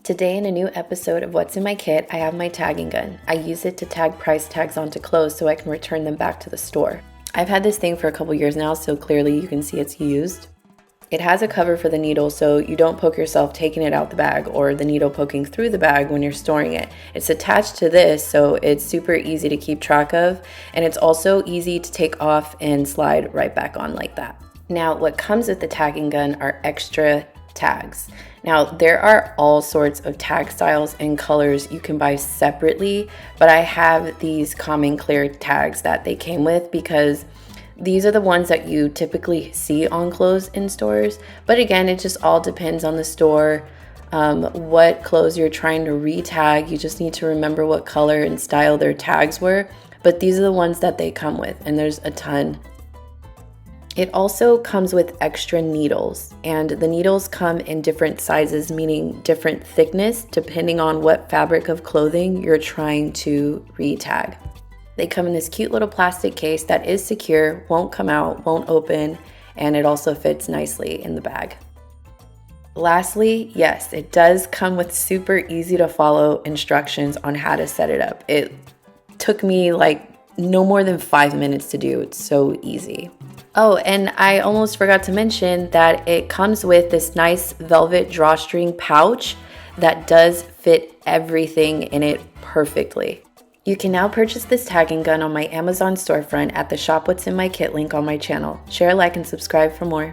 Today in a new episode of What's in My Kit, I have my tagging gun. I use it to tag price tags onto clothes so I can return them back to the store. I've had this thing for a couple years now, so clearly you can see it's used. It has a cover for the needle so you don't poke yourself taking it out the bag or the needle poking through the bag when you're storing it. It's attached to this, so it's super easy to keep track of, and it's also easy to take off and slide right back on like that. Now, what comes with the tagging gun are extra tags. Now, there are all sorts of tag styles and colors you can buy separately, but I have these common clear tags that they came with because these are the ones that you typically see on clothes in stores. But again, it just all depends on the store, what clothes you're trying to re-tag. You just need to remember what color and style their tags were. But these are the ones that they come with, and there's a ton. It also comes with extra needles, and the needles come in different sizes, meaning different thickness, depending on what fabric of clothing you're trying to re-tag. They come in this cute little plastic case that is secure, won't come out, won't open, and it also fits nicely in the bag. Lastly, yes, it does come with super easy to follow instructions on how to set it up. It took me no more than 5 minutes to do. It's so easy. Oh, and I almost forgot to mention that it comes with this nice velvet drawstring pouch that does fit everything in it perfectly. You can now purchase this tagging gun on my Amazon storefront at the Shop What's in My Kit link on my channel. Share, like, and subscribe for more.